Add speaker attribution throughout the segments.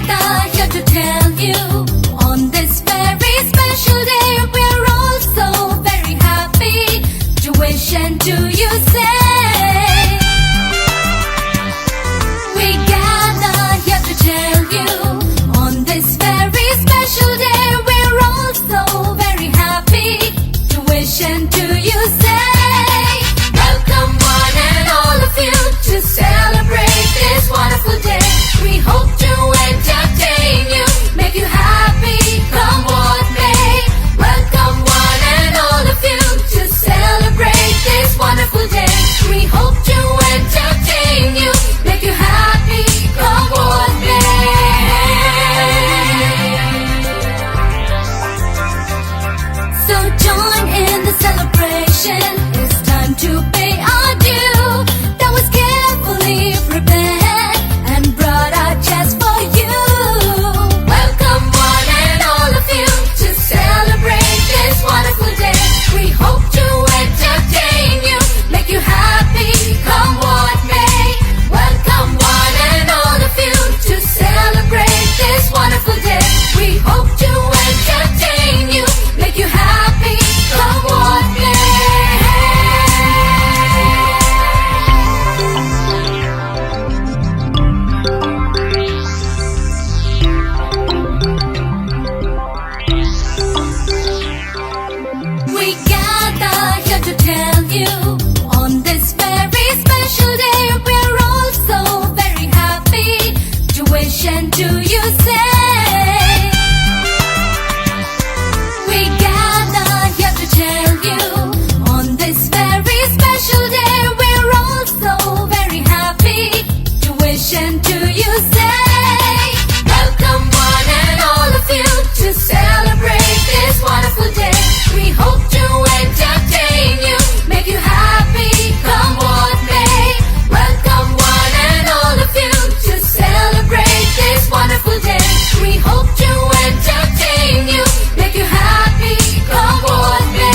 Speaker 1: gather here to tell you on this very special day we're all so very happy to wish and to you say. We gather here to tell you on this very special day we're all so very happy to wish and to you say. Welcome one and all of you to celebrate this wonderful day. We hope to entertain you, make you happy, come what may. Welcome one and all of you to celebrate this wonderful day. We hope to entertain you, make you happy, come what may. So join in the celebration, it's time to pay our due. That was carefully prepared and brought out just for you. Welcome one and all of you to celebrate this wonderful day. We hope to entertain you, make you happy, come what may. Welcome one and all of you to celebrate this wonderful day. We hope to entertain you, make you happy, come what may. We gather here to tell you on this very special day we're all so very happy to wish and to you say. We gather here to tell you on this very special day we're all so very happy to wish and to you say. Welcome one and all of you to celebrate this wonderful day. We hope to entertain you, make you happy, come what may. Welcome one and all of you to celebrate this wonderful day. We hope to entertain you, make you happy, come what may.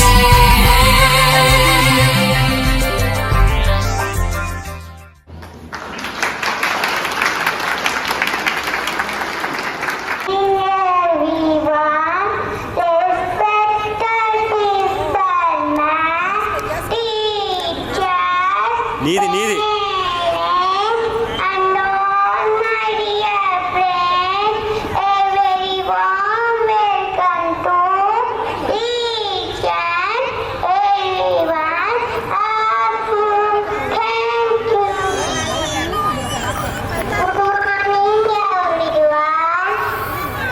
Speaker 2: నీది నీది
Speaker 3: And all my dear friends, a very warm welcome to each and everyone of you. Thank you. Good morning, everyone.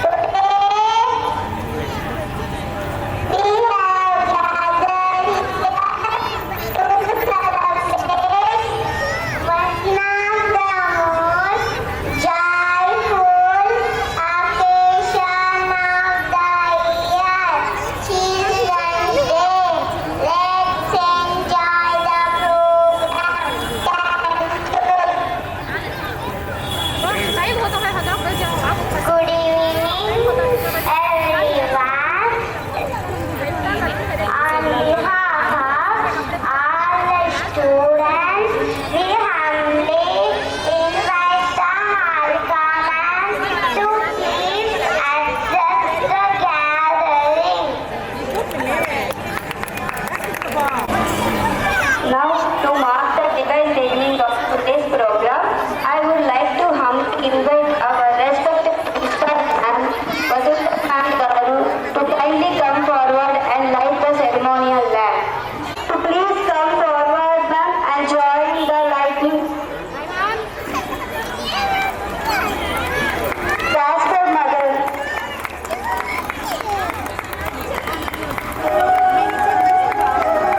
Speaker 3: Today we have gathered here to celebrate one of the most joyful occasion of the year, Children's Day. Let's enjoy the program. Good evening, everyone. On behalf of all the students, we humbly invite the hall command to please address the gathering.
Speaker 4: Now, to mark the divine beginning of today's program, I would like to humbly invite our respected principal and Vasudha and Garu to kindly come forward and light the ceremonial lamp. To please come forward, ma'am, and join the lighting. Jasper Mother.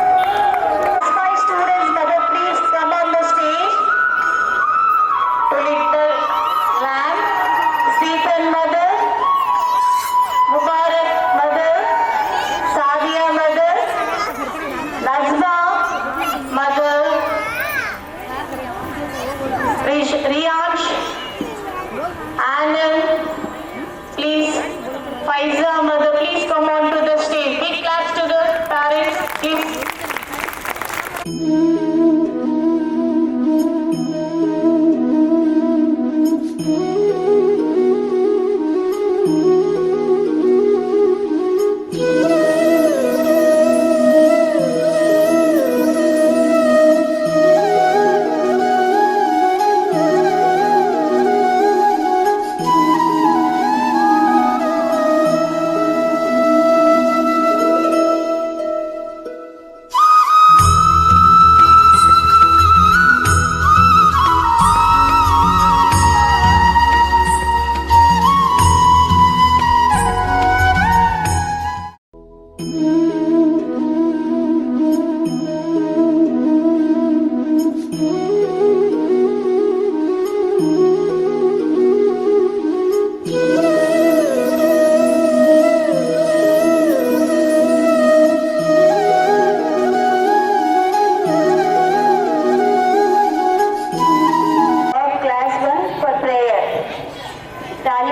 Speaker 4: Five students, mother, please come on the stage to lit the lamp. Stephen mother, Mubarak mother, Sadia mother, Nazma mother, Riyansh, Anand, please, Faiza mother, please come on to the stage. Big claps to the parents, please.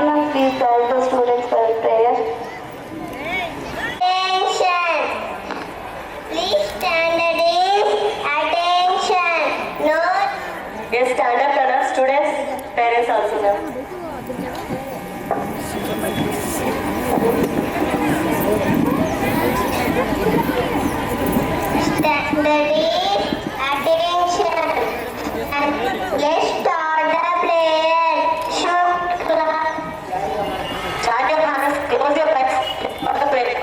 Speaker 4: Fatima, please call the students for prayer.
Speaker 3: Attention! Please stand at ease. Attention! Note.
Speaker 2: Yes, stand up, Tana. Students, parents also now.
Speaker 3: Stand at ease. Attention! And let's start the prayer. Shukra.
Speaker 2: Start your hands, close your eyes, for the prayer.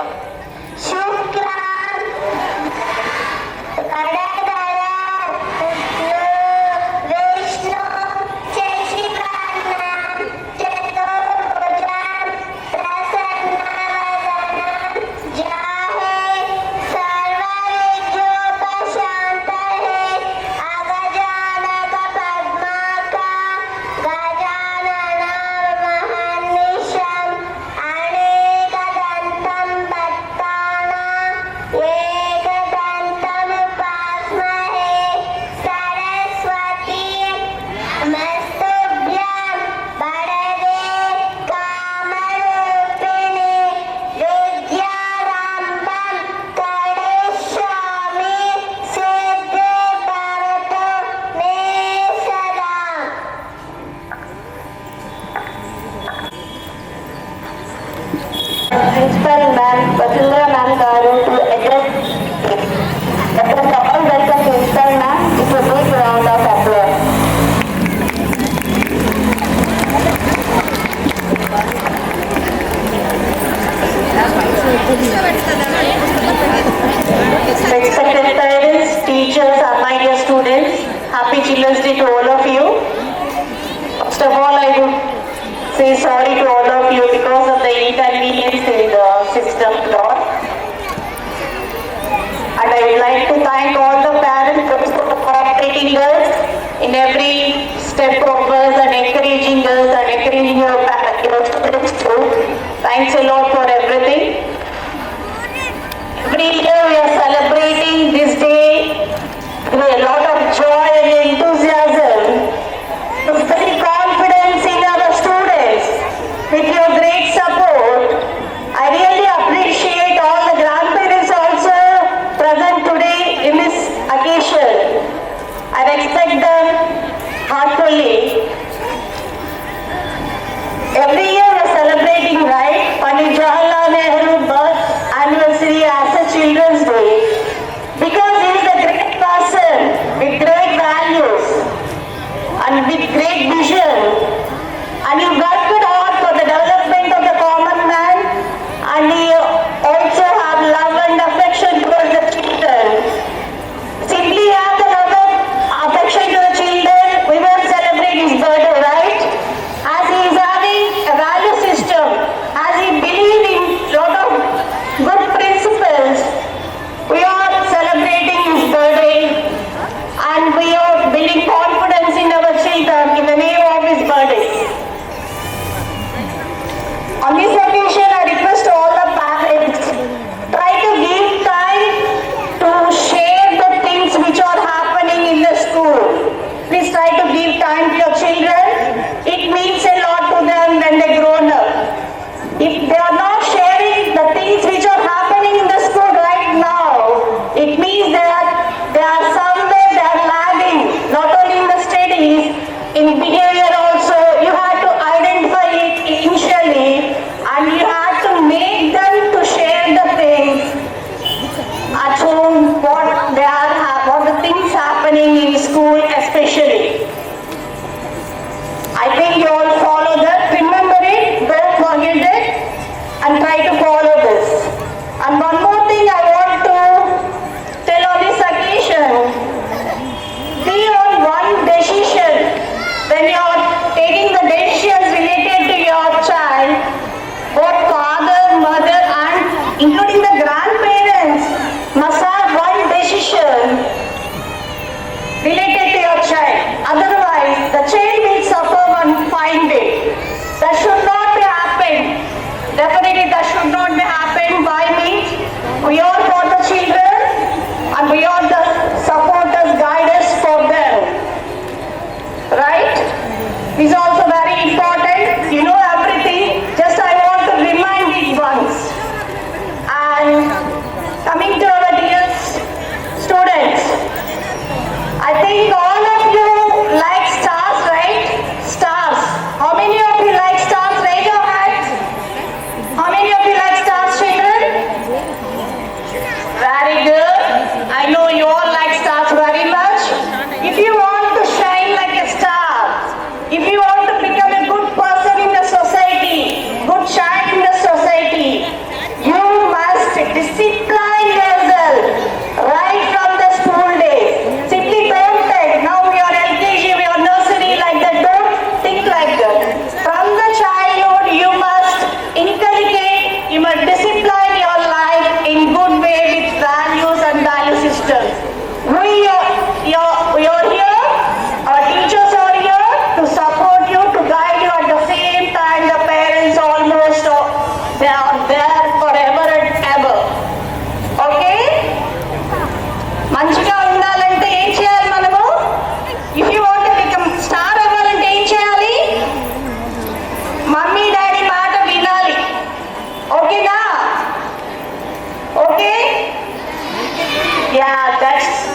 Speaker 3: Shukran. Kadadara. Vishnu. Shashivarnam. Chaturbhujam. Prasannavadanam. Jahe. Sarvavidyopashantahe. Agajanaka Padmaka. Gajananam Mahanisham. Anekadantam Bhattana. Ekadantam Upasmahe. Saraswati. Namastuभ्यं वरदे कामरूपिणि विद्यारम्भं करिष्यामि सिद्धे भवतु मे सदा.
Speaker 4: Principal Ma'am, Vasundhara Ma'am Garu to address. Let us all welcome Principal Ma'am with a big round of applause.
Speaker 2: Respected parents, teachers, and my dear students, happy Children's Day to all of you. First of all, I would say sorry to all of you because of the inconvenience in the system law. And I would like to thank all the parents for cooperating us in every step of us and encouraging us and encouraging your students too. Thanks a lot for everything. Every year we are celebrating this day with a lot of joy and enthusiasm. With very confidence in our students. With your great support, I really appreciate all the grandparents also present today in this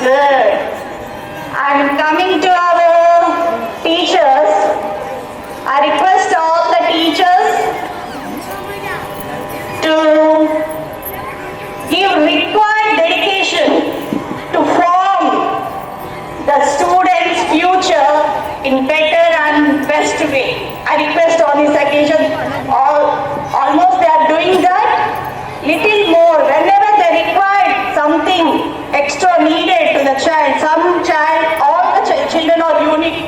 Speaker 2: good. And coming to our teachers, I request all the teachers to give required dedication to form the students' future in better and best way. I request on this occasion, almost they are doing that, little more, whenever they require something extra needed to the child, all the children are unique,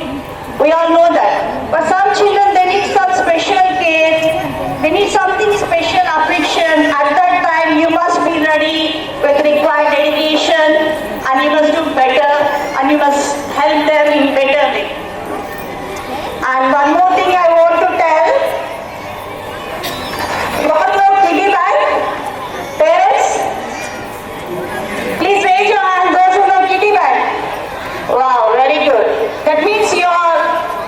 Speaker 2: we all know that. But some children, they need some special care, they need something special affection. At that time, you must be ready with required dedication and you must do better and you must help them in better way. And one more thing I want to tell, you all know piggy bank? Parents, please raise your hand, those who know piggy bank. Wow, very good. That means you are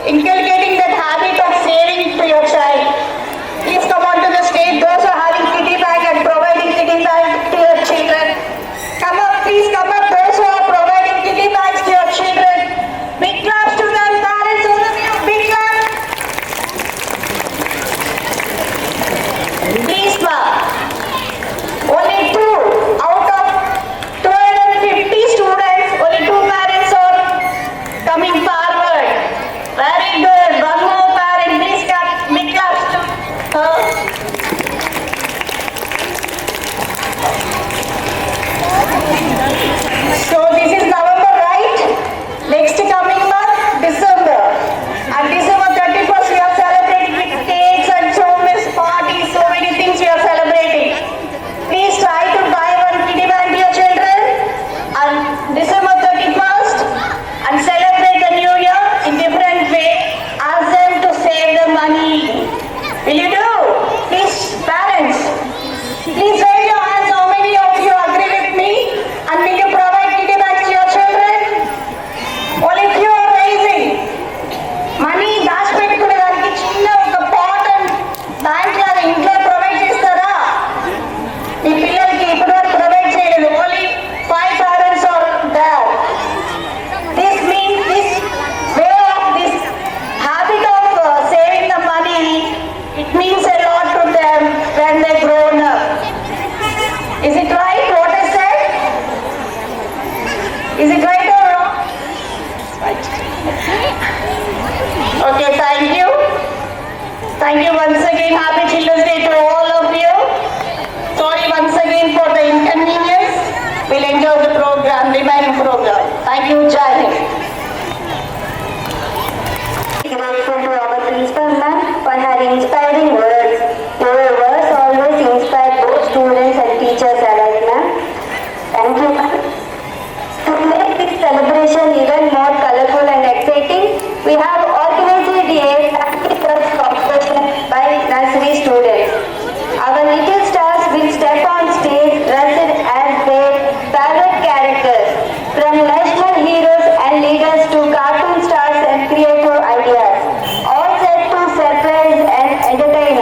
Speaker 2: inculcating that habit of saving to your child. Please come on to the stage, those who are having kitty bag and providing kitty bag to your children. Come up, please come up, those who are providing kitty bags to your children. Big claps to them, parents, all of you, big clap. Please clap. Only 2 out of 250 students, only 2 parents are coming forward. Very good. One more parent, please clap, big claps to her. So this is November, right? Next coming month, December. And December 31st, we are celebrating with cakes and so many parties, so many things we are celebrating. Please try to buy one kitty bag to your children on December 31st and celebrate the new year in different way. Ask them to save the money. Will you do? Please, parents, please raise your hands. How many of you agree with me? And will you provide kitty bags to your children? Only few are raising. Money దాచిపెట్టుకునే దానికి చిన్న ఒక pot and bank లాగా ఇంట్లో provide చేస్తారా? మీ పిల్లలకి ఇప్పటివరకు provide చేయలేదు. Only 5 parents are there. This means this way of this habit of saving the money, it means a lot to them when they grown up. Is it right what I said? Is it right or wrong? Right. Okay, thank you. Thank you once again. Happy Children's Day to all of you. Sorry once again for the inconvenience. We'll enjoy the program, remaining program. Thank you, Jai Hind.
Speaker 4: Grateful to our principal ma'am for her inspiring words. Your words always inspire both students and teachers alike, ma'am. Thank you, ma'am. To make this celebration even more colorful and exciting, we have organized a family first competition by nursery students. Our little stars will step on stage dressed as their favorite characters, from national heroes and leaders to cartoon stars and creative ideas, all set to surprise and entertain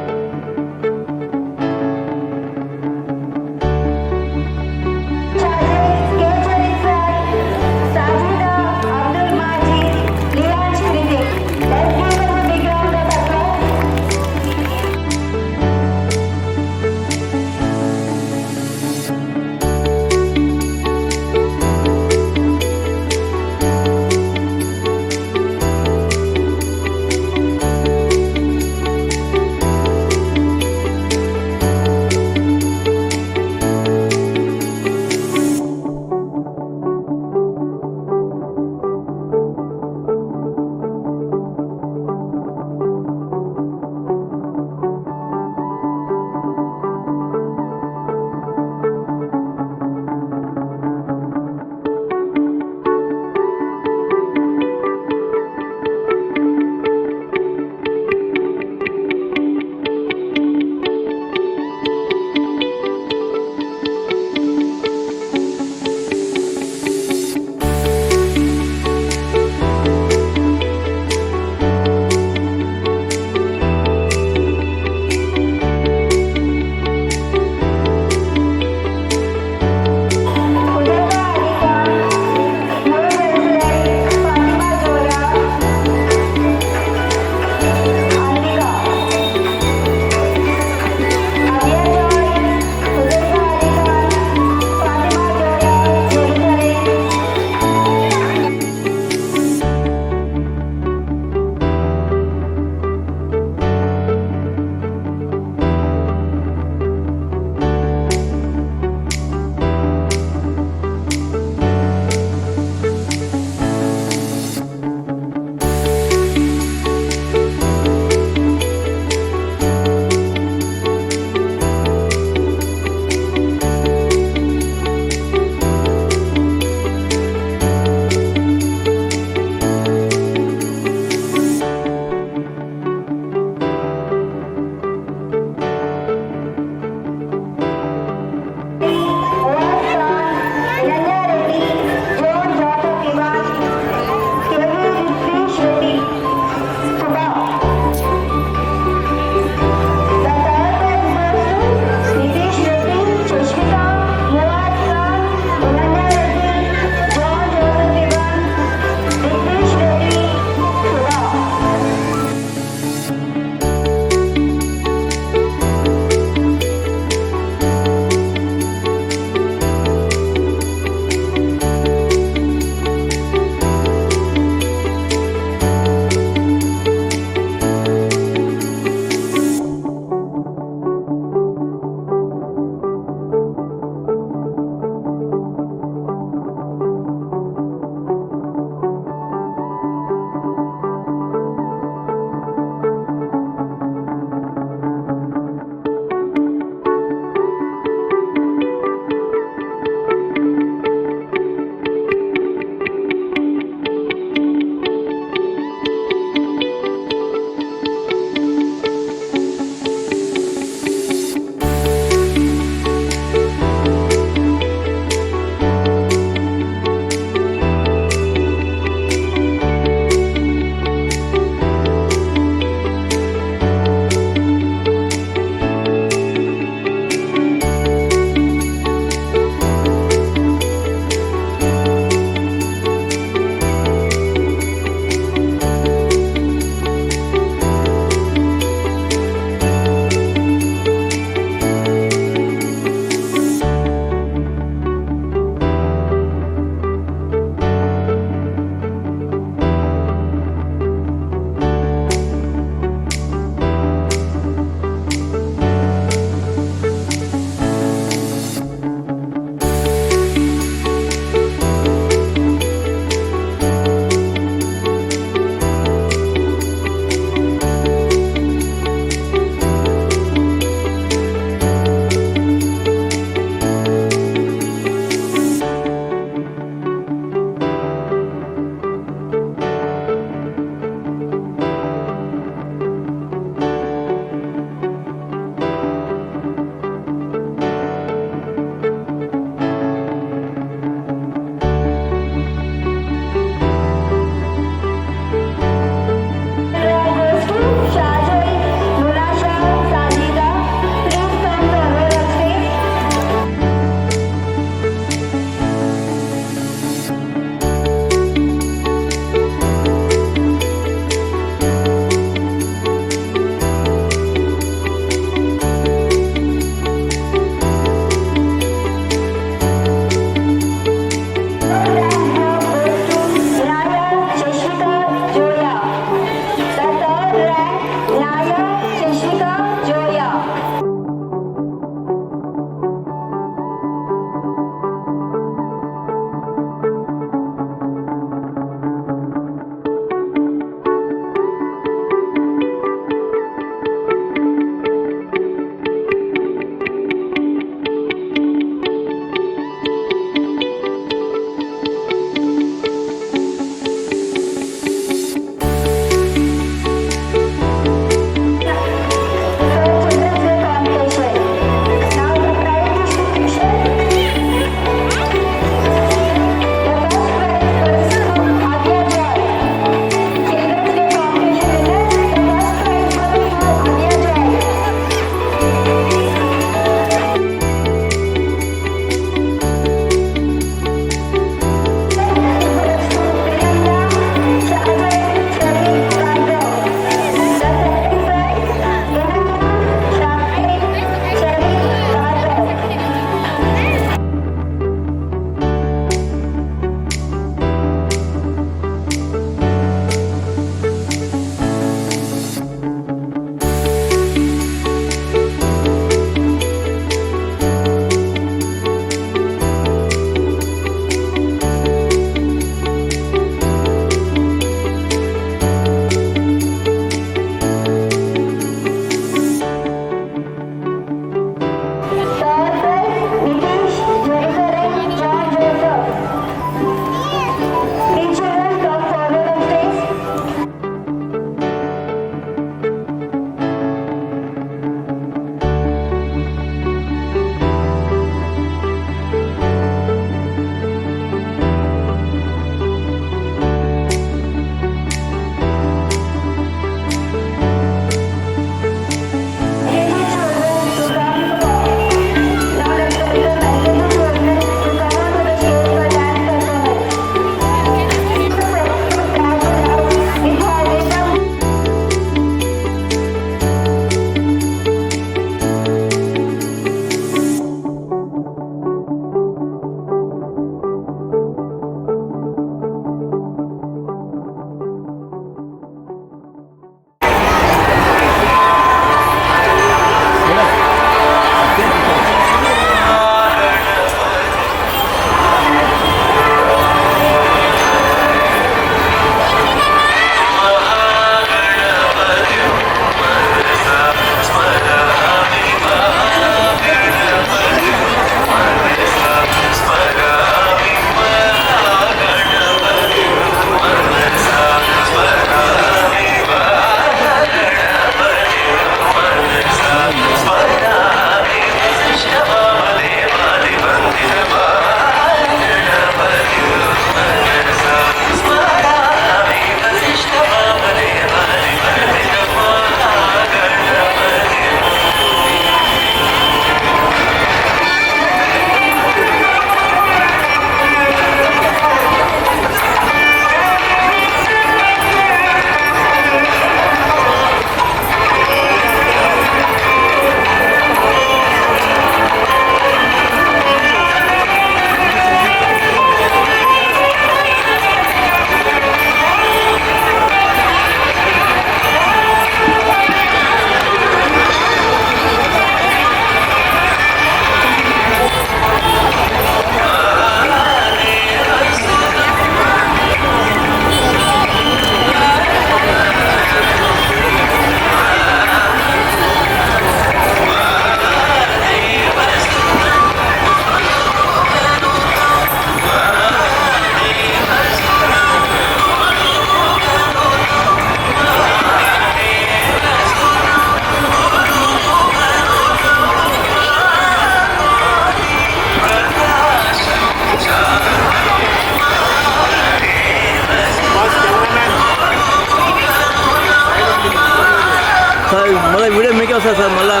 Speaker 5: मला video make असा sir मला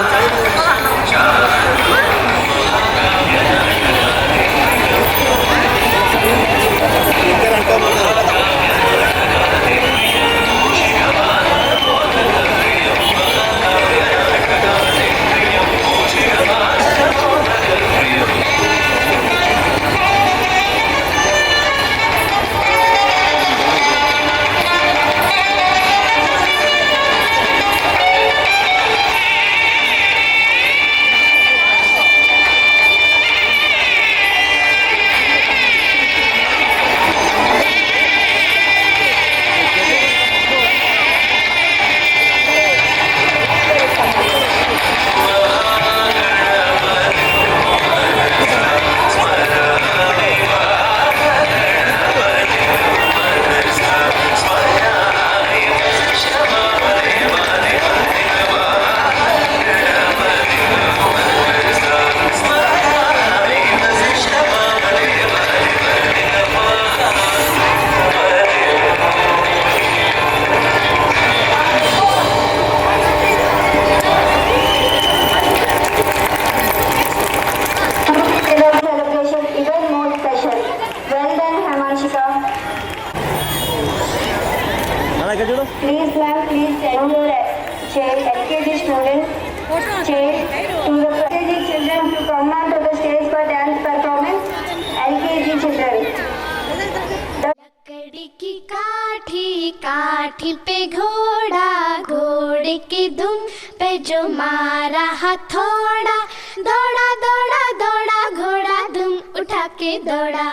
Speaker 4: celebration even more special. Well done, Hemashika.
Speaker 5: मला काय जोडो
Speaker 4: Please, ma'am, please send your chair, LKG student chair to the LKG children to come on to the stage for dance performance. LKG children.
Speaker 1: लकड़ी की काठी काठी पे घोड़ा घोड़े की धुन पे जो मारा हथौड़ा दौड़ा दौड़ा दौड़ा घोड़ा धुम उठा के दौड़ा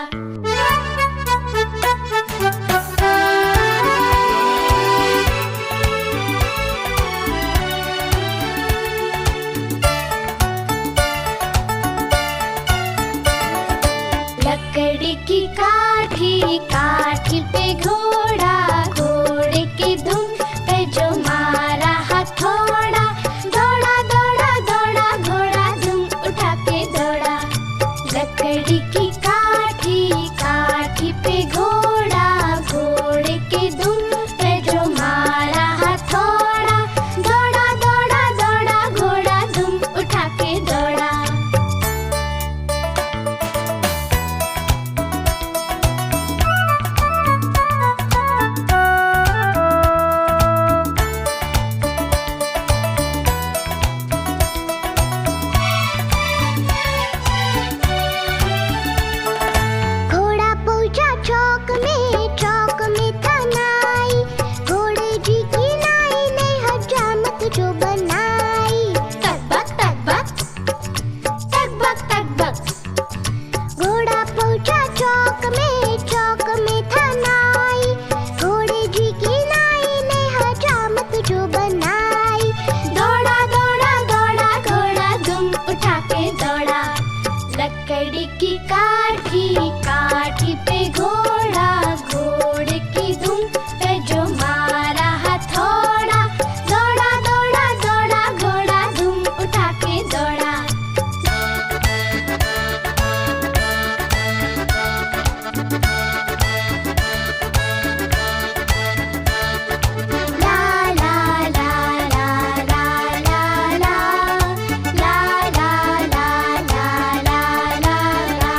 Speaker 1: लकड़ी की काठी काठी पे घोड़ा घोड़े की धुन पे जो मारा हथौड़ा दौड़ा दौड़ा दौड़ा घोड़ा धुम उठा के दौड़ा लकड़ी की काठी काठी पे घोड़ा घोड़े की धुन पे जो मारा हथौड़ा दौड़ा दौड़ा दौड़ा घोड़ा धुम उठा के दौड़ा
Speaker 3: घोड़ा पहुंचा चौक में था नाई घोड़े जी की नाई ने हजामत जो बनाई
Speaker 1: तक बक तक बक तक बक तक बक
Speaker 3: घोड़ा पहुंचा चौक में था नाई घोड़े जी की नाई ने हजामत जो बनाई
Speaker 1: दौड़ा दौड़ा दौड़ा घोड़ा धुम उठा के दौड़ा लकड़ी की काठी काठी पे घोड़ा घोड़े की धुम पे जो मारा हथौड़ा दौड़ा दौड़ा दौड़ा घोड़ा धुम उठा के दौड़ा ला ला ला ला ला ला ला ला ला ला ला ला ला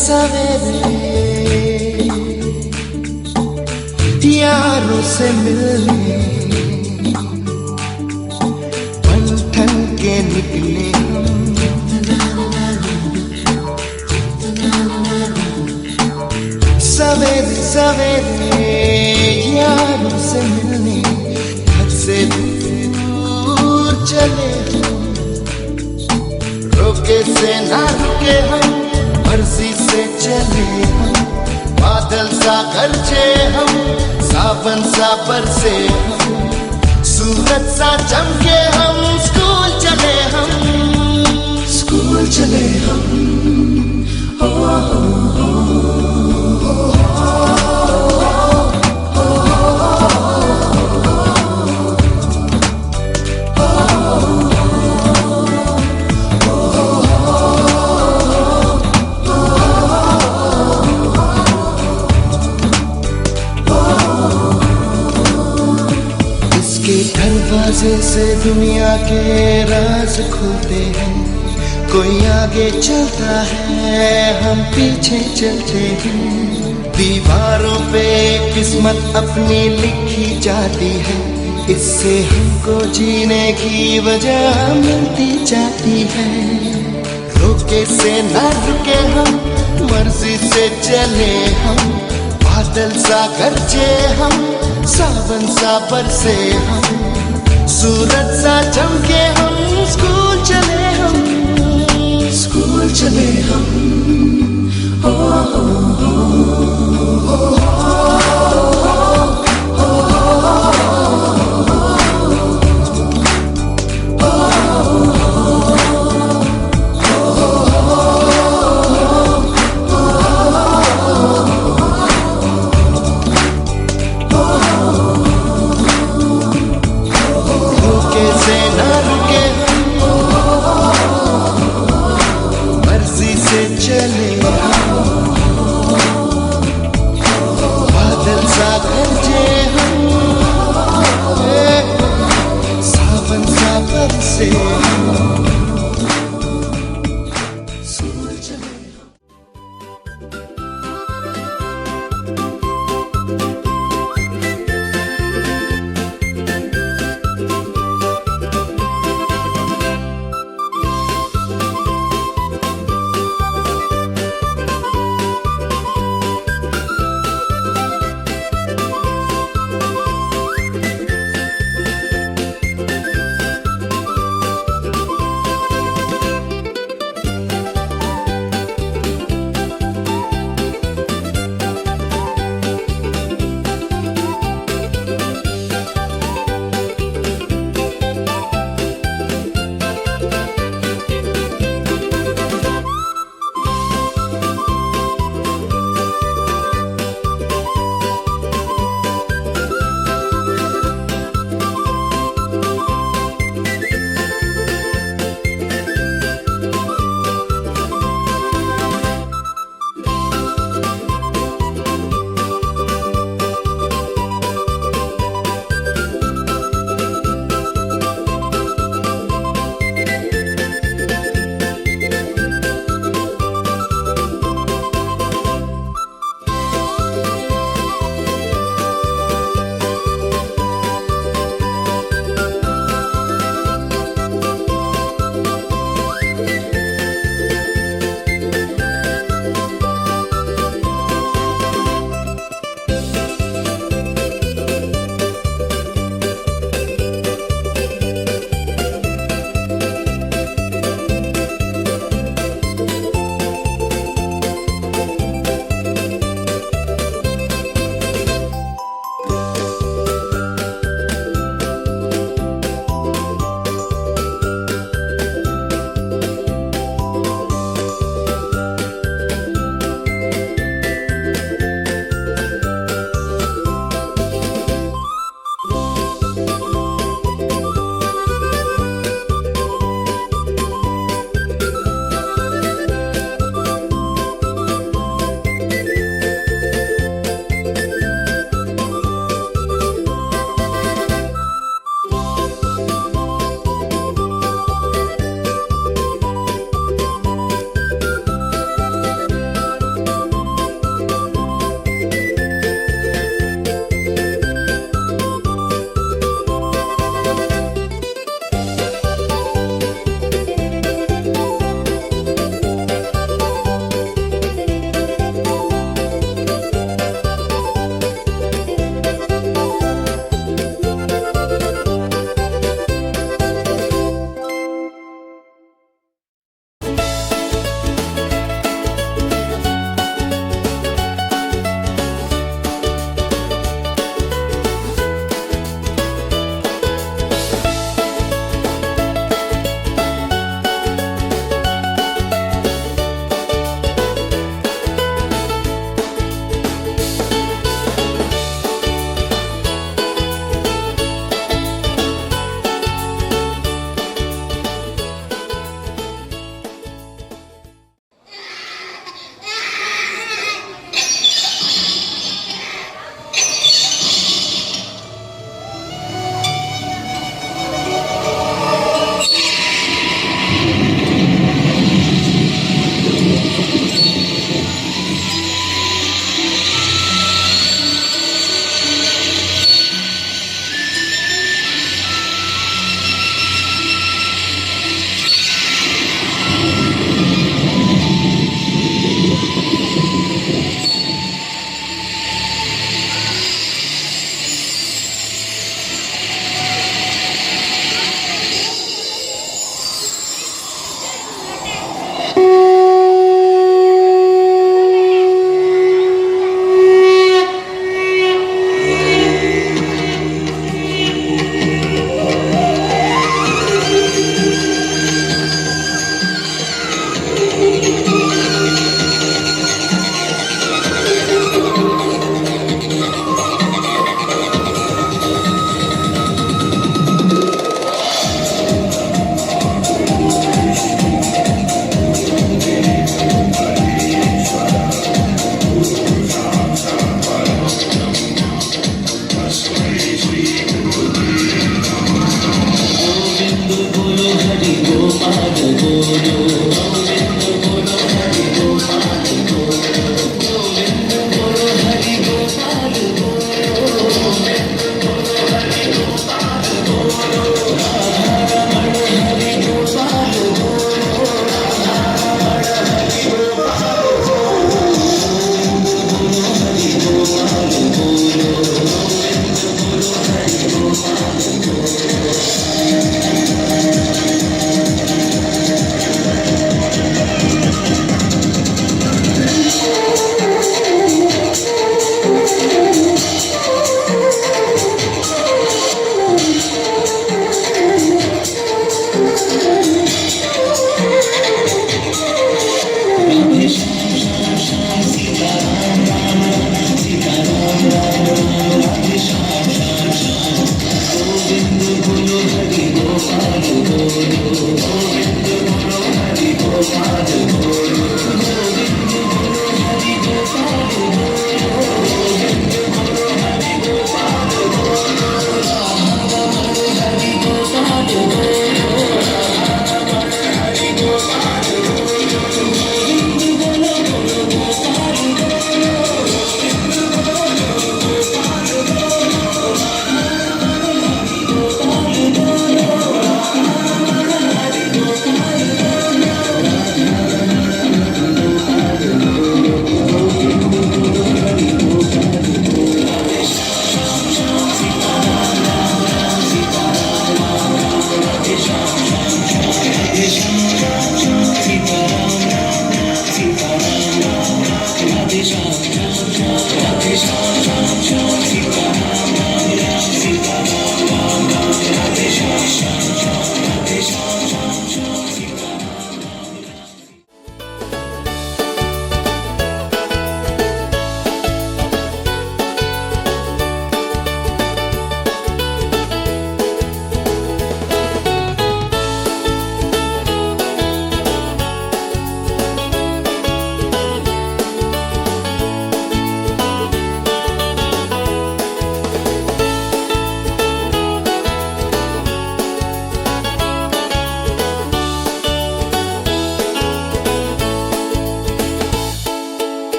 Speaker 6: सवेरे यारों से मिलने बन ठन के निकले सवेरे सवेरे यारों से मिलने घर से दूर चले रोके से ना रुके हम मर्जी से चले हम बादल सा गरजे हम सावन सा बरसे हम सूरज सा चमके हम स्कूल चले हम दरवाजे से दुनिया के राज खुलते हैं कोई आगे चलता है हम पीछे चलते हैं दीवारों पे किस्मत अपनी लिखी जाती है इससे हमको जीने की वजह मिलती जाती है रोके से ना रुके हम मर्जी से चले हम बादल सा गरजे हम सावन सा बरसे हम सूरज सा चमके हम स्कूल चले हम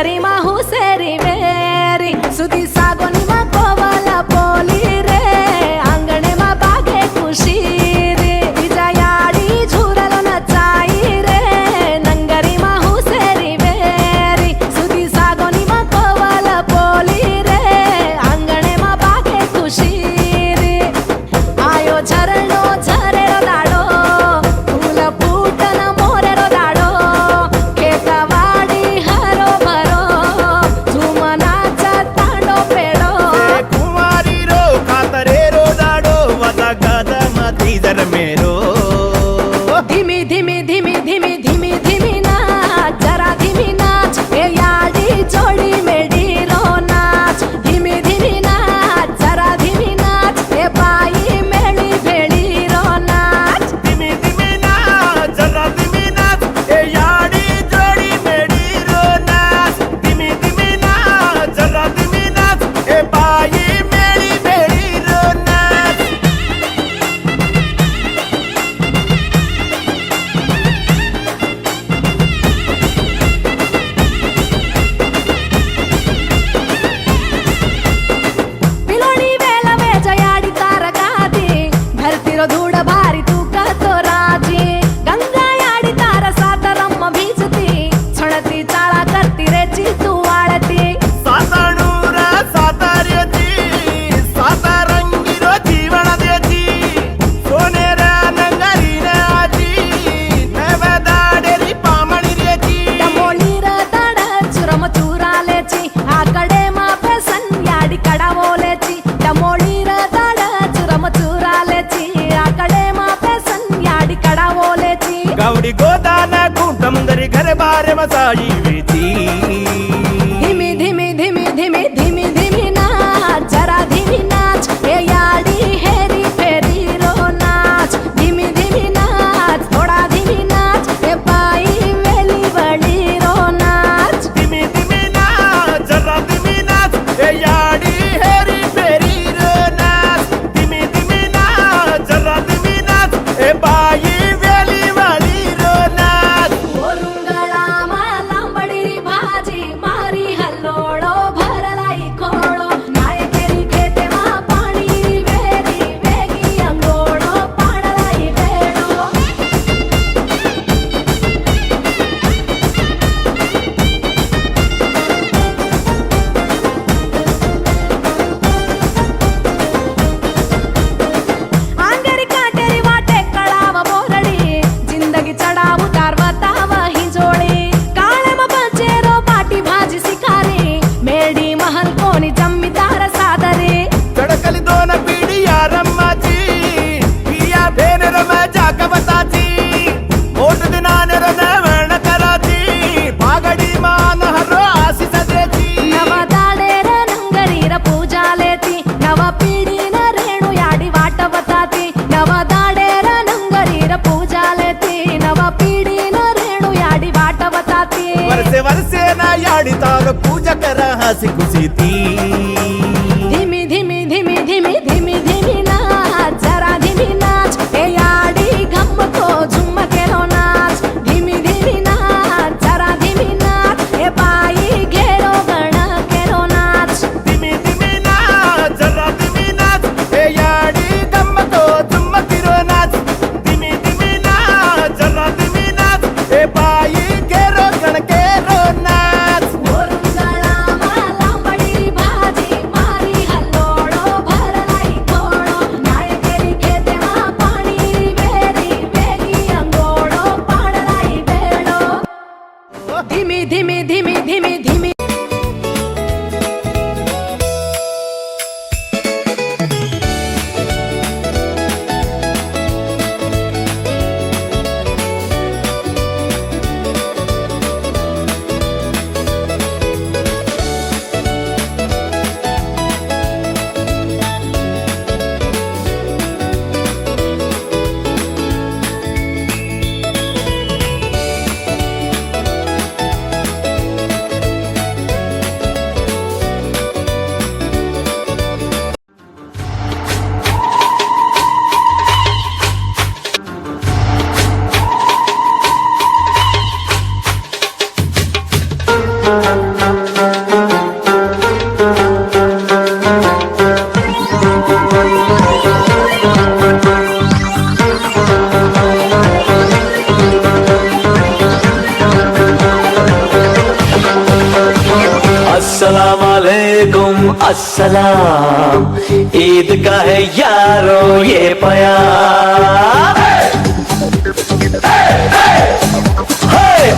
Speaker 1: नंगरी मा हुसेरी वेरी सुदी सागोनी मा कोवाला पोली रे अंगणे मा बागे खुशी रे इजा याडी झुरलो नचाई रे नंगरी मा हुसेरी वेरी सुदी सागोनी मा कोवाला पोली रे अंगणे मा बागे खुशी रे आयो झरणो झरेरो दाडो फूल फूटन मोरेरो दाडो खेतवाडी हरो भरो झुमनाचा तांडो पेडो
Speaker 5: कुमारी रो खातरे रो दाडो वता गादा माती जर मेरो
Speaker 1: धीमी धीमी धीमी धीमी धीमी धीमी नाच जरा धीमी नाच हे याडी जोडी मेडी रो नाच धीमी धीमी नाच जरा धीमी नाच हे बाई मेळी भेळी रो नाच
Speaker 5: दिमी दिमी नाच जरा दिमी नाच ए याडी जोडी मेडी रो नाच दिमी दिमी नाच जरा दिमी नाच ए बाई मेळी मेळी रो नाच
Speaker 1: पिलोणी वेलवे जयाडी तारगादी धरतीरो धूळ भारी तूकतो राजी गंगा याडी तार सातरम्म भीजती छणती चाळा करती रेची तू वाळती
Speaker 5: साताणूर सातार्याची सातारंगीरो जीवन द्याची सोनेरा नंगारीन आजी नवदाडेरी पामणी र्याची
Speaker 1: डमोळीर दाड चुरम चुरालेची आकडे मापे सन्याडी कडावोलेची डमोळीर दाड चुरम चुरालेची आकडे मापे सन्याडी कडावोलेची
Speaker 5: गावडी गोदाना कुटुंबरी घर बारे मसाई वेची
Speaker 1: धीमी धीमी धीमी धीमी धीमी धीमी नाच जरा धीमी नाच हे याडी हेरी फेरी रो नाच धीमी धीमी नाच थोडा धीमी नाच हे बाई वेली वळी रो नाच
Speaker 5: दिमी दिमी नाच जरा दिमी नाच ए याडी हेरी फेरी रो नाच दिमी दिमी नाच जरा दिमी नाच ए बाई वेली वाली रो नाच
Speaker 1: ओरुंगळा लांबडी भाजी मारी हल्लोळो भरलाई खोळो नायकेरी खेते मा पाणी वेरी वेगी अंगोळो पाणलाई वेळो आंगरी काटेरी वाटे कळाव बोरडी जिंदगी चढाव उतारवताव ही जोडी काळम बचेरो पाटी भाजी सिकारी मेडी महल कोणी जम्मीदार सादरी
Speaker 5: चडकली दोन पिढी या रम्माची पिया भेनर माझ्या कवताची ओट दिनानर नवण कराची पागडी मान हरो आसी सद्रेची
Speaker 1: नव दाडेर नंगरीर पूजालेती नव पिढीन रेणू याडी वाटवताती नव दाडेर नंगरीर पूजालेती नव पिढीन रेणू याडी वाटवताती
Speaker 5: वर्षे वर्षे ना याडी ताल पूजा करा हसी खुशी ती
Speaker 1: धीमी धीमी धीमी धीमी धीमी धीमी नाच जरा धीमी नाच हे याडी गम्मतो झुम्मकेरो नाच धीमी धीमी नाच जरा धीमी नाच हे बाई घेरो गण केरो नाच
Speaker 5: दिमी दिमी नाच जरा दिमी नाच ए याडी गम्मतो जुम्मतिरो नाच दिमी दिमी नाच जरा दिमी नाच ए बाई गेरो गणकेरो नाच
Speaker 1: ओरुंगळा लांबडी भाजी
Speaker 7: अस्सलाम, ईद का है यारो ये प्यार।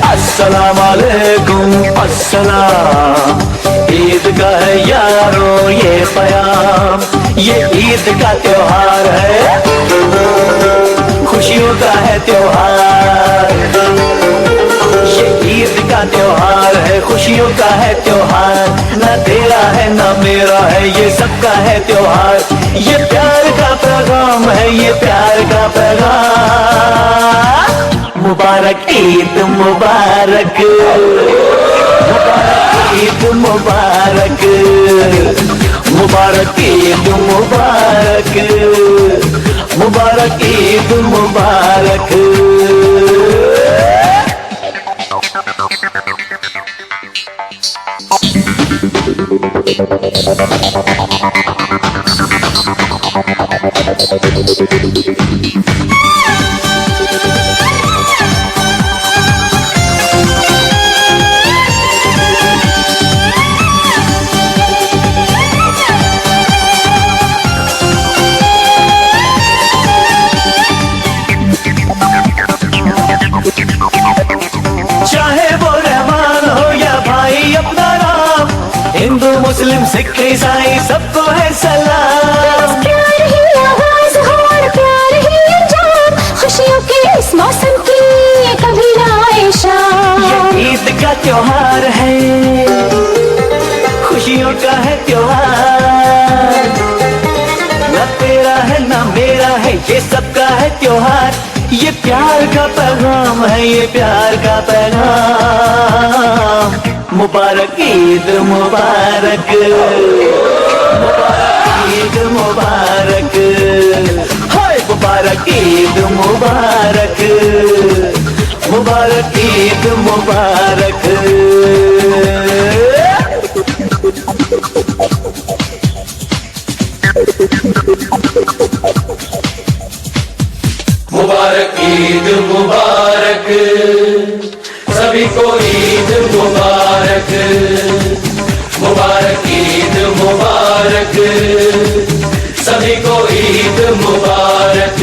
Speaker 7: अस्सलाम वालेकुम अस्सलाम, ईद का है यारो ये प्याम। ये ईद का त्योहार है, खुशियों का है त्योहार। ये ईद का त्योहार है, खुशियों का है त्योहार। ना तेरा है ना मेरा है, ये सबका है त्योहार। ये प्यार का पैगाम है, ये प्यार का पैगाम। मुबारक ईद मुबारक, मुबारक ईद मुबारक, मुबारक ईद मुबारक, मुबारक ईद मुबारक। चाहे वो रहमान हो या भाई अपना राम, हिंदू मुस्लिम सिख ईसाई सबको है सलाम।
Speaker 3: प्यार ही आवाज हो और प्यार ही अंजाम, खुशियों के इस मौसम की कभी ना आए शाम।
Speaker 7: ये ईद का त्योहार है, खुशियों का है त्योहार। ना तेरा है ना मेरा है, ये सबका है त्योहार। ये प्यार का पैगाम है, ये प्यार का पैगाम। मुबारक ईद मुबारक, मुबारक ईद मुबारक, हाय मुबारक ईद मुबारक, मुबारक ईद मुबारक।
Speaker 8: मुबारक ईद मुबारक, सभी को ईद मुबारक। मुबारक ईद मुबारक, सभी को ईद मुबारक।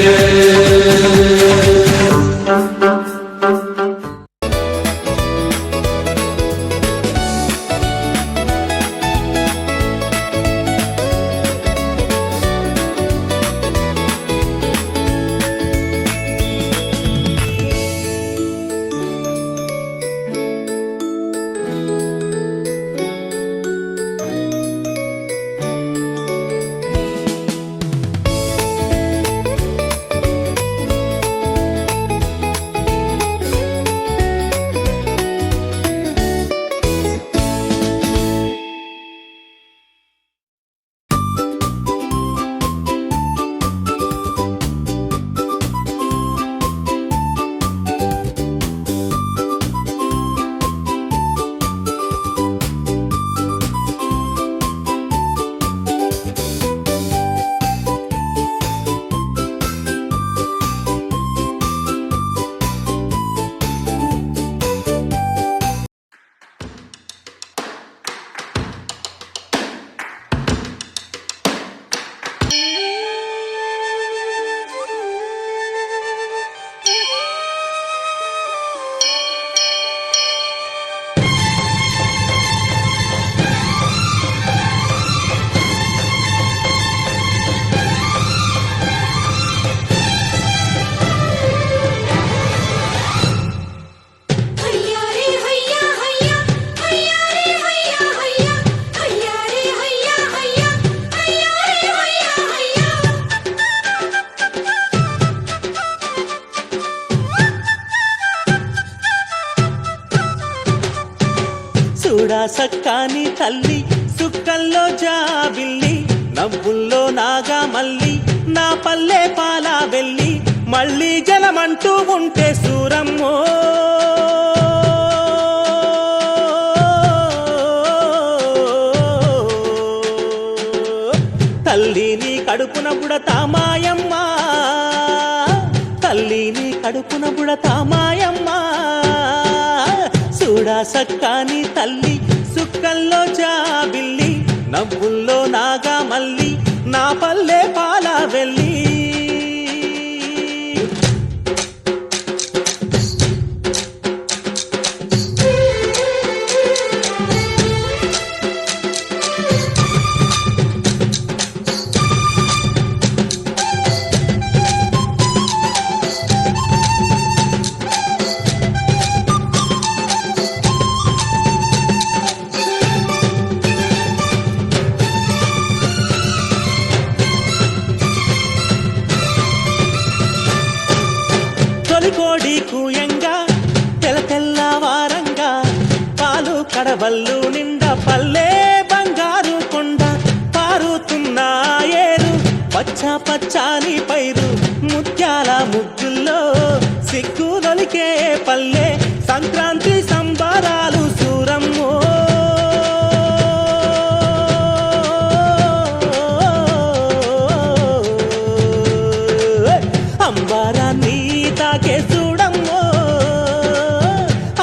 Speaker 5: చూడా సక్కాని తల్లి సుక్కల్లో జాబిల్లి నవ్వుల్లో నాగా మల్లి నా పల్లె పాలా వెళ్ళి మళ్ళీ జలమంటూ ఉంటే సూరమ్మో తల్లిని కడుపున బుడతా మాయమ్మ తల్లిని కడుపున బుడతా మాయమ్మ చూడా సక్కాని తల్లి సుక్కల్లో జాబిల్లి నవ్వుల్లో నాగా మళ్ళీ నా పల్లె పాల వెళ్ళి కోడి కూయంగా తెల్ల తెల్లవారంగా పాలు కడవల్లు నిండా పల్లె బంగారు కొండ పారుతున్న ఏరు పచ్చ పచ్చాని పైరు ముత్యాల ముగ్గుల్లో సిగ్గులొలికే పల్లె సంక్రాంతి సంబరాలు సూరమ్మో అంబారాన్ని తాకే చూడమ్మో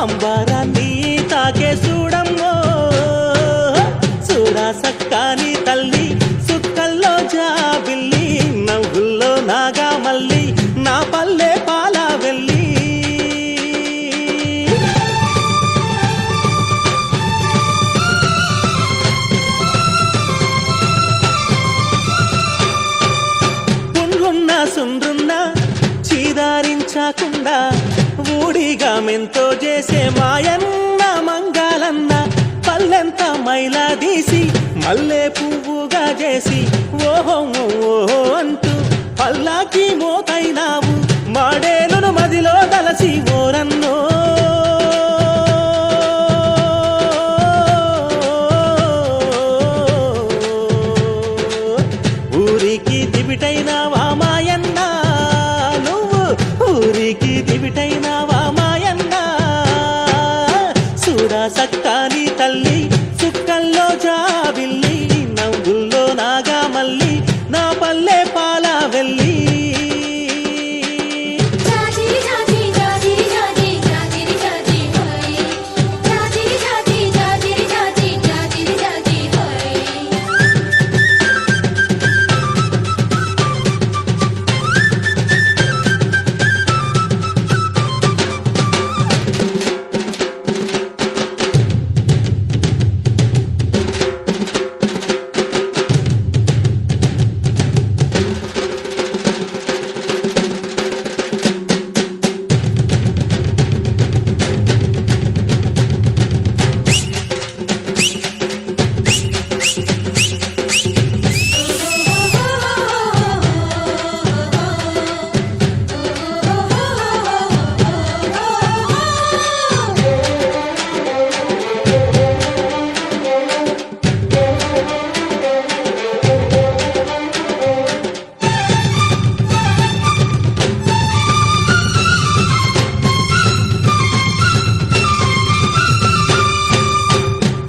Speaker 5: అంబారాన్ని తాకే చూడమ్మో చూడా సక్కాని తల్లి సుక్కల్లో జాబిల్లి నవ్వుల్లో నాగా మళ్ళీ నా పల్లె పాల వెళ్ళి పుండ్రున్న సుండ్రున్న చీదారించకుండా ఊడిగా మెంతో చేసే మాయన్న మంగాలన్న పల్లెంత మైలా తీసి మల్లె పువ్వుగా చేసి ఓహో ఓహో అంటూ పల్లాకి మోతైనావు మాడేలును మదిలో దలసి ఓరన్నో ఊరికి దివిటైనావా మాయన్న నువ్వు ఊరికి దివిటైనావా మాయన్న చూడా సక్కాని తల్లి సుక్కల్లో జాబిల్లి నవ్వుల్లో నాగా మళ్ళీ నా పల్లె పాల వెళ్ళి
Speaker 1: జాజి జాజి జాజి జాజి జాజి జాజి హోయ్ జాజి జాజి జాజి జాజి జాజి జాజి హోయ్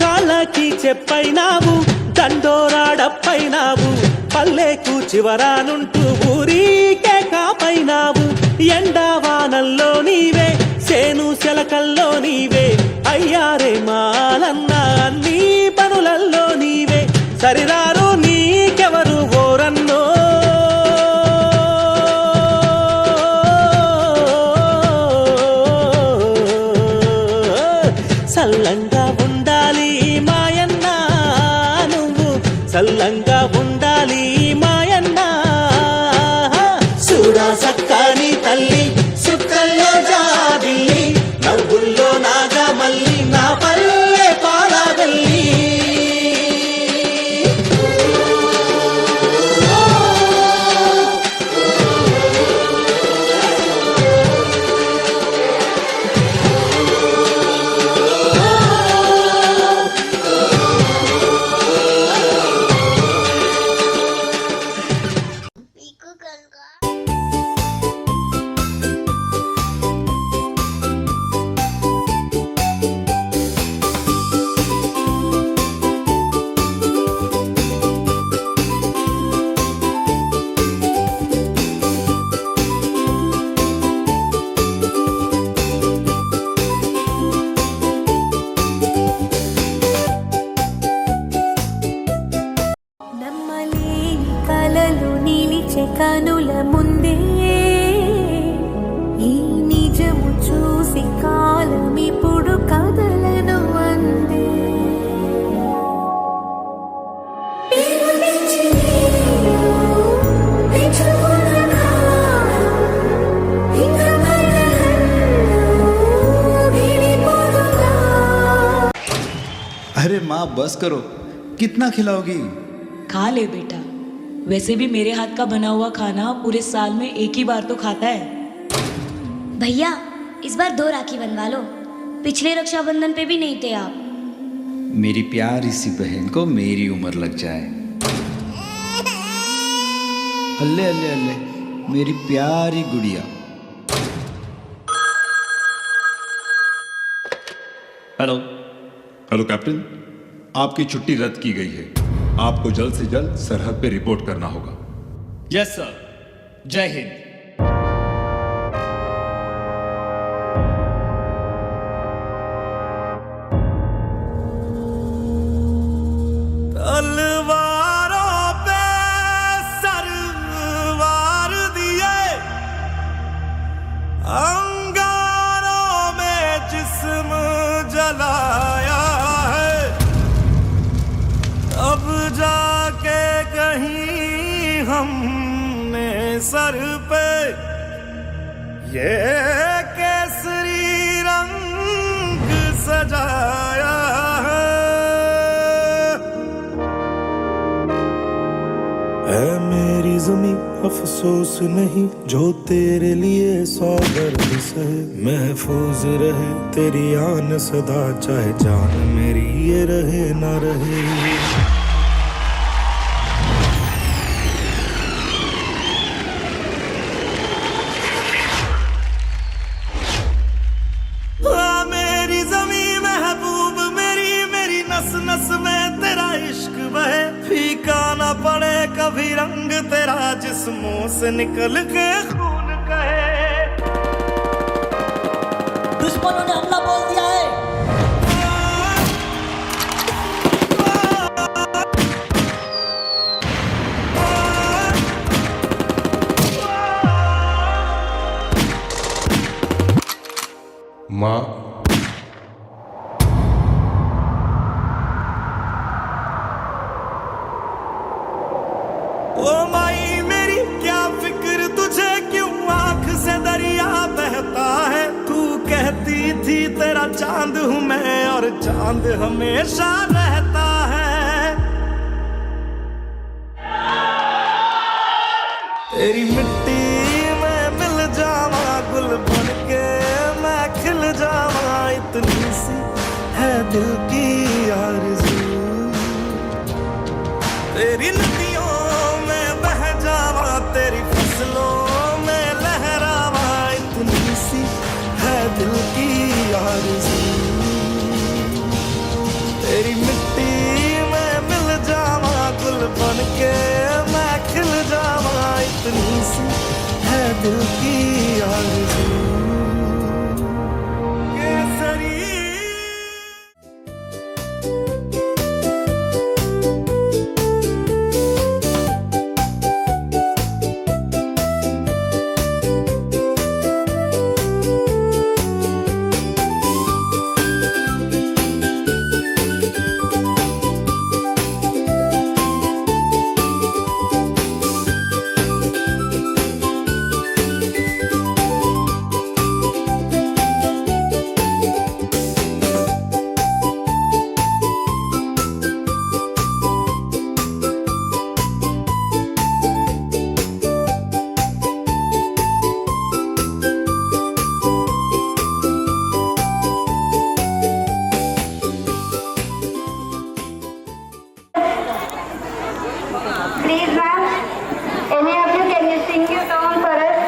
Speaker 1: కాళ్ళకి చెప్పైనావు దండోరాడప్పైనావు పల్లెకు చివరానుంటూ ఊరికే కాపైనావు ఎండావానల్లో నీవే సేను శలకల్లో నీవే అయ్యారే మాలన్న అన్ని పనులల్లో నీవే సరిరారు నీకెవరు ఓరన్నో సల్లంగా ఉండాలి మాయన్న నువ్వు సల్లంగా ఉండాలి మాయన్న చూడా సక్కాని తల్లి సుక్కల్లో జాబిల్లి నవ్వుల్లో నాగా మళ్ళీ నా పల్లె పాల వెళ్ళి
Speaker 3: మీకు కనుక
Speaker 1: కలలు నిలిచే కనుల ముందే ఈ నిజము చూసి కాలమిప్పుడు కదలను అందే
Speaker 9: अरे माँ बस करो, कितना खिलाओगी?
Speaker 10: खा ले बेटा, वैसे भी मेरे हाथ का बना हुआ खाना पूरे साल में एक ही बार तो खाता है।
Speaker 3: भैया इस बार 2 राखी बनवा लो, पिछले रक्षाबंधन पे भी नहीं थे आप।
Speaker 9: मेरी प्यारी सी बहन को मेरी उम्र लग जाए। अल्ले अल्ले अल्ले, मेरी प्यारी गुड़िया।
Speaker 11: हेलो हेलो कैप्टन, आपकी छुट्टी रद्द की गई है। आपको जल्द से जल्द सरहद पे रिपोर्ट करना होगा।
Speaker 5: यस सर, जय हिंद। तलवारों पे सरवार दिए, अंगारों में जिस्म जलाया है, अब जाके कहीं हमने सर पे ये केसरी रंग सजाया है। ऐ मेरी ज़मीं अफसोस नहीं, जो तेरे लिए 100 दर्द सहे, महफूज रहे तेरी आन सदा, चाहे जान मेरी ये रहे ना रहे। मेरी ज़मीं महबूब मेरी, मेरी नस नस में तेरा इश्क बहे, फीका ना पड़े कभी रंग तेरा, जिस्मों से निकल के खून कहे।
Speaker 10: दुश्मनों ने हमला बोल दिया है।
Speaker 11: माँ,
Speaker 5: ओ माई मेरी क्या फिक्र तुझे, क्यों आंख से दरिया बहता है, तू कहती थी तेरा चांद हूँ मैं, और चांद हमेशा रहता है। तेरी मिट्टी में मिल जावा, गुल बन के मैं खिल जावा, इतनी सी है दिल की आरज़ू। तेरी नदियों में बह जावा, तेरी फसलों में लहरावा, इतनी सी है दिल की आरज़ू। तेरी मिट्टी में मिल जावा, गुल बन के मैं खिल जावा, इतनी सी है दिल की आरज़ू। Kesari
Speaker 4: Please ma'am, any of you can you sing your song for us?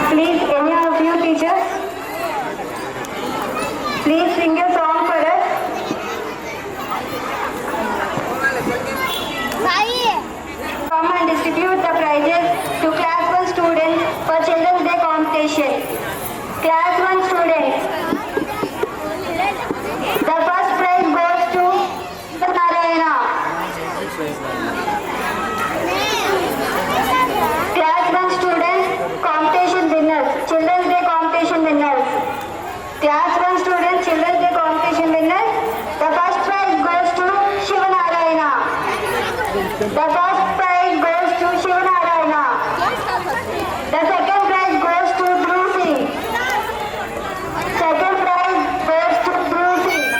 Speaker 4: Please, any of you teachers, please sing your song for us. Come and distribute the prizes to class 1 students for Children's Day competition. Class 1 students. The first prize goes The first prize goes to Shivanarayana. The second prize goes to Dhruv Singh. Second prize goes to Dhruv Singh.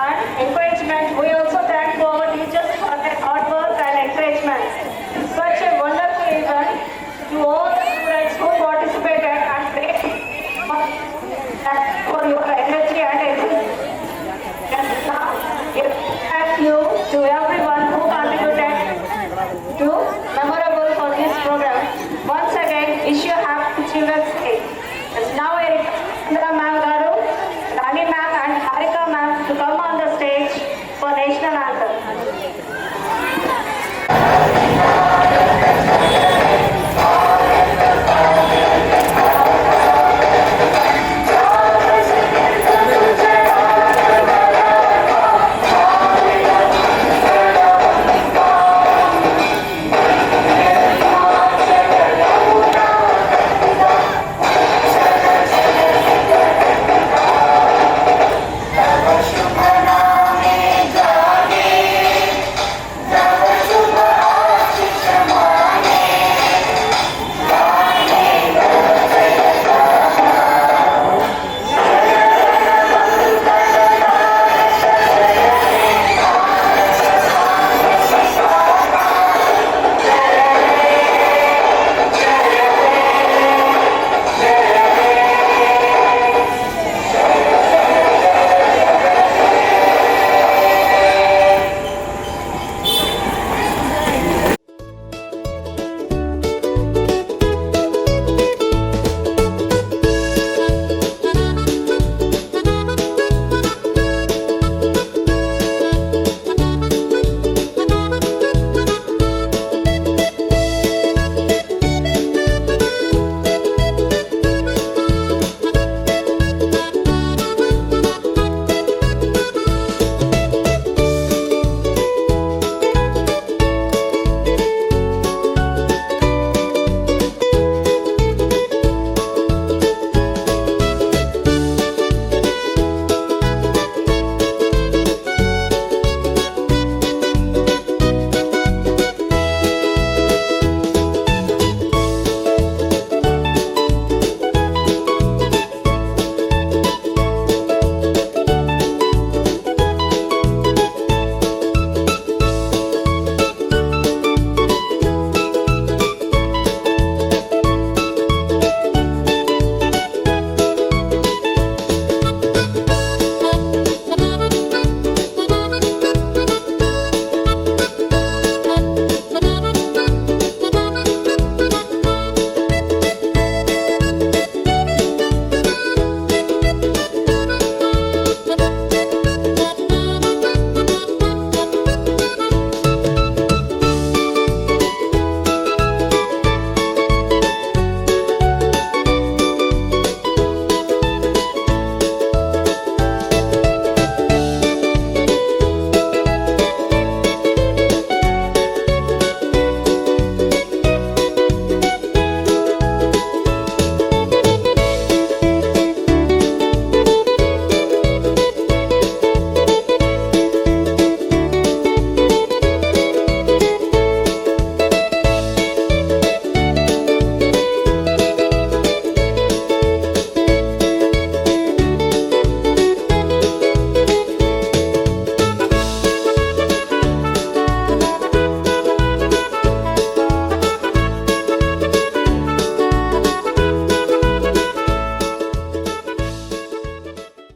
Speaker 4: fun, encourage